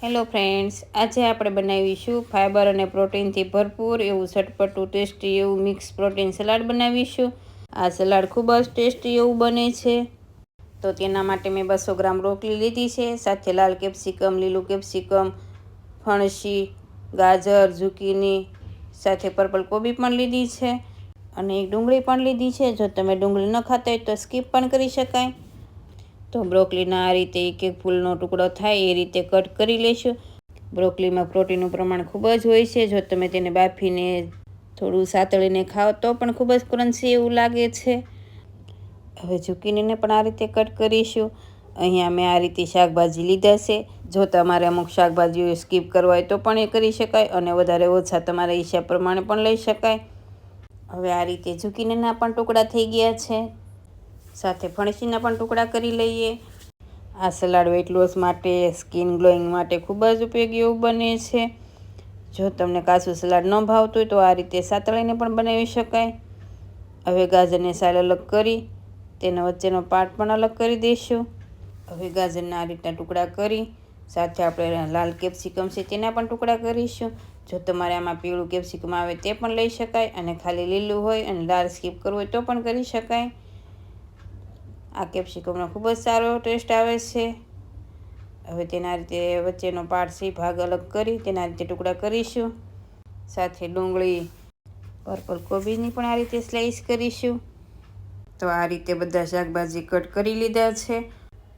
Hello friends, આજે આપણે બનાવીશું ફાઇબર અને પ્રોટીનથી ભરપૂર એવું ચટપટું ટેસ્ટી એવું મિક્સ પ્રોટીન સલાડ બનાવીશું. આ સલાડ ખૂબ જ ટેસ્ટી એવું બને છે. તો તેના માટે મેં 200 ગ્રામ બ્રોકલી લીધી છે, સાથે લાલ કેપ્સિકમ, લીલું કેપ્સિકમ, ફણસી, ગાજર, ઝુકીની, સાથે પર્પલ કોબી પણ લીધી છે અને એક ડુંગળી પણ લીધી છે. જો તમે ડુંગળી ન ખાતા હોય તો સ્કીપ પણ કરી શકાય. તો બ્રોકલીના આ રીતે એક એક ફૂલનો ટુકડો થાય એ રીતે કટ કરી લઈશું. બ્રોકલીમાં પ્રોટીનનું પ્રમાણ ખૂબ જ હોય છે. જો તમે તેને બાફીને થોડું સાતળીને ખાઓ તો પણ ખૂબ જ ક્રન્ચી એવું લાગે છે. હવે ઝુકીનીને પણ આ રીતે કટ કરીશું. અહીંયા મેં આ રીતે શાકભાજી લીધા છે. જો તમારે અમુક શાકભાજીઓ સ્કીપ કરવા હોય તો પણ એ કરી શકાય અને વધારે ઓછા તમારા હિસાબ પ્રમાણે પણ લઈ શકાય. હવે આ રીતે ઝુકીનીના પણ ટુકડા થઈ ગયા છે, સાથે ફણસીના પણ ટુકડા કરી લઈએ. આ સલાડ વેઇટ લોસ માટે, સ્કિન ગ્લોઈંગ માટે ખૂબ જ ઉપયોગી એવું બને છે. જો તમને કાચું સલાડ ન ભાવતું હોય તો આ રીતે સાતળીને પણ બનાવી શકાય. હવે ગાજરને સાલ અલગ કરી તેના વચ્ચેનો પાર્ટ પણ અલગ કરી દઈશું. હવે ગાજરના આ રીતના ટુકડા કરી સાથે આપણે લાલ કેપ્સિકમ છે તેના પણ ટુકડા કરીશું. જો તમારે આમાં પીળું કેપ્સિકમ આવે તે પણ લઈ શકાય અને ખાલી લીલું હોય અને લાલ સ્કીપ કરવું હોય તો પણ કરી શકાય. આ કેપ્સિકમનો ખૂબ જ સારો ટેસ્ટ આવે છે. હવે તેના રીતે વચ્ચેનો પાર્ટ છે ભાગ અલગ કરી તેના રીતે ટુકડા કરીશું. સાથે ડુંગળી, પર્પલ કોબીની પણ આ રીતે સ્લાઈસ કરીશું. તો આ રીતે બધા શાકભાજી કટ કરી લીધા છે.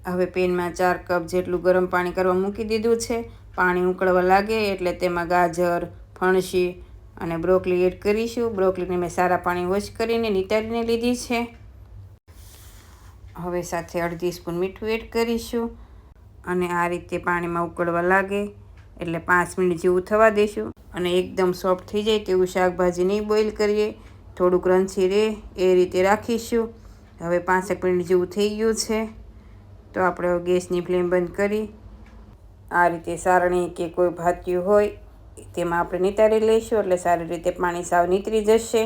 હવે પેનમાં 4 કપ જેટલું ગરમ પાણી કરવા મૂકી દીધું છે. પાણી ઉકળવા લાગે એટલે તેમાં ગાજર, ફણસી અને બ્રોકલી એડ કરીશું. બ્રોકલીને મેં સારા પાણી વોશ કરીને નિતારીને લીધી છે. હવે સાથે અડધી સ્પૂન મીઠું એડ કરીશું અને આ રીતે પાણીમાં ઉકળવા લાગે એટલે 5 મિનિટ જેવું થવા દઈશું. અને એકદમ સોફ્ટ થઈ જાય તેવું શાકભાજી નહીં બોઇલ કરીએ, થોડું ક્રન્ચી રહે એ રીતે રાખીશું. હવે 5 મિનિટ જેવું થઈ ગયું છે. તો આપણે ગેસની ફ્લેમ બંધ કરી આ રીતે સારણી કે કોઈ ભાતિયું હોય તેમાં આપણે નિતારી લઈશું એટલે સારી રીતે પાણી સાવ નીતરી જશે.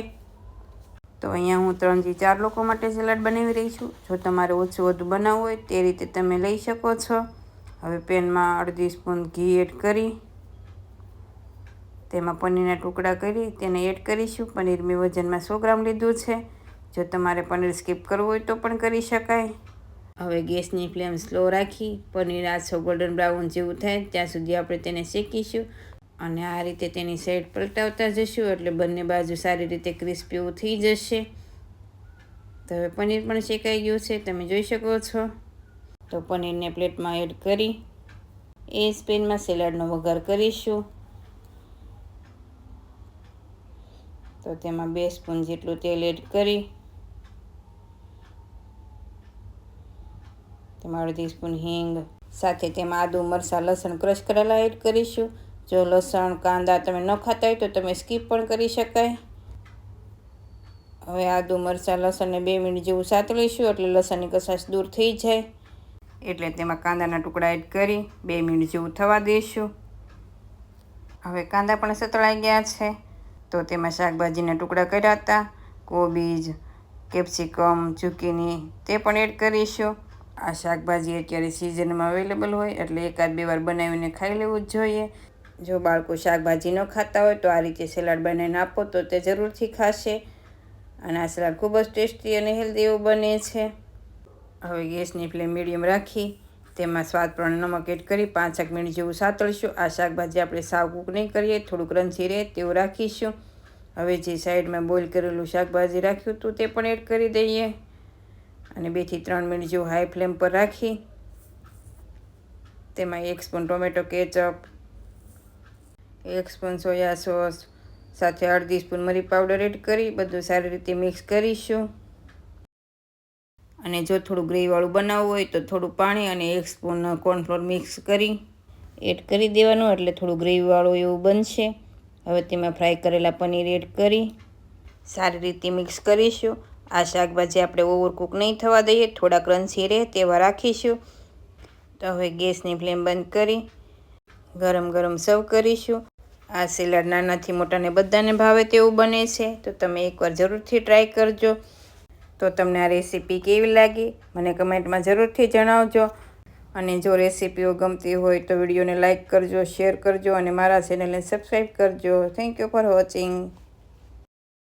તો અહીંયા હું 3 થી 4 લોકો માટે સલાડ બનાવી રહી છું. જો તમારે ઓછું વધુ બનાવવું હોય તે રીતે તમે લઈ શકો છો. હવે પેનમાં અડધી સ્પૂન ઘી એડ કરી તેમાં પનીરના ટુકડા કરી તેને એડ કરીશું. પનીર મેં વજનમાં 100 ગ્રામ લીધું છે. જો તમારે પનીર સ્કીપ કરવું હોય તો પણ કરી શકાય. હવે ગેસની ફ્લેમ સ્લો રાખી પનીર આછો ગોલ્ડન બ્રાઉન જેવું થાય ત્યાં સુધી આપણે તેને શેકીશું અને આ રીતે તેની સાઈડ પલટાવતા જશું એટલે બંને બાજુ સારી રીતે ક્રિસ્પી એવું થઈ જશે. તો હવે પનીર પણ શેકાઈ ગયું છે, તમે જોઈ શકો છો. તો પનીરને પ્લેટમાં એડ કરી એ જ પેનમાં સલાડનો વઘાર કરીશું. તો તેમાં 2 સ્પૂન જેટલું તેલ એડ કરી તેમાં અડધી સ્પૂન હિંગ, સાથે તેમાં આદુ, મરચાં, લસણ ક્રશ કરેલા એડ કરીશું. જો લસણ, કાંદા તમે ન ખાતા હોય તો તમે સ્કીપ પણ કરી શકાય. હવે આદુ, મરચાં, લસણને 2 મિનિટ જેવું સાતળીશું એટલે લસણની કચાશ દૂર થઈ જાય. એટલે તેમાં કાંદાના ટુકડા એડ કરી 2 મિનિટ જેવું થવા દઈશું. હવે કાંદા પણ સતળાઈ ગયા છે. તો તેમાં શાકભાજીના ટુકડા કર્યા હતા, કોબીજ, કેપ્સિકમ, ઝુકીની તે પણ એડ કરીશું. આ શાકભાજી અત્યારે સિઝનમાં અવેલેબલ હોય એટલે 1-2 વાર બનાવીને ખાઈ લેવું જ જોઈએ. જો બાળકો શાકભાજી ન ખાતા હોય તો આ રીતે સલાડ બનાવીને આપો તો તે જરૂરથી ખાશે. અને આ સલાડ ખૂબ જ ટેસ્ટી અને હેલ્ધી એવું બને છે. હવે ગેસની ફ્લેમ મીડિયમ રાખી તેમાં સ્વાદ પ્રમાણે નમક એડ કરી 5 મિનિટ જેવું સાતળીશું. આ શાકભાજી આપણે સાવ કૂક નહીં કરીએ, થોડું ક્રન્ચી રહે તેવું રાખીશું. હવે જે સાઈડમાં બોઇલ કરેલું શાકભાજી રાખ્યું હતું તે પણ એડ કરી દઈએ અને 2 થી 3 મિનિટ જેવું હાઈ ફ્લેમ પર રાખી તેમાં 1 spoon tomato ketchup, 1 spoon soya sauce, સાથે અડધી સ્પૂન મરી પાવડર એડ કરી બધું સારી રીતે મિક્સ કરીશું. અને જો થોડું ગ્રેવીવાળું બનાવવું હોય તો થોડું પાણી અને 1 સ્પૂન કોર્નફ્લોર મિક્સ કરી એડ કરી દેવાનું એટલે થોડું ગ્રેવીવાળું એવું બનશે. હવે તેમાં ફ્રાય કરેલા પનીર એડ કરી સારી રીતે મિક્સ કરીશું. આ શાકભાજી આપણે ઓવરકૂક નહીં થવા દઈએ, થોડા ક્રન્ચી રહે તેવા રાખીશું. તો હવે ગેસની ફ્લેમ બંધ કરી ગરમ ગરમ સર્વ કરીશું. આ સલાડ નાનાથી મોટાને બધાને ભાવે તેવું બને છે. તો તમે એકવાર જરૂરથી ટ્રાય કરજો. તો તમને આ રેસીપી કેવી લાગી મને કમેન્ટમાં જરૂરથી જણાવજો અને જો રેસીપીઓ ગમતી હોય તો વિડીયોને લાઇક કરજો, શેર કરજો અને મારા ચેનલને સબસ્ક્રાઈબ કરજો. Thank you for watching.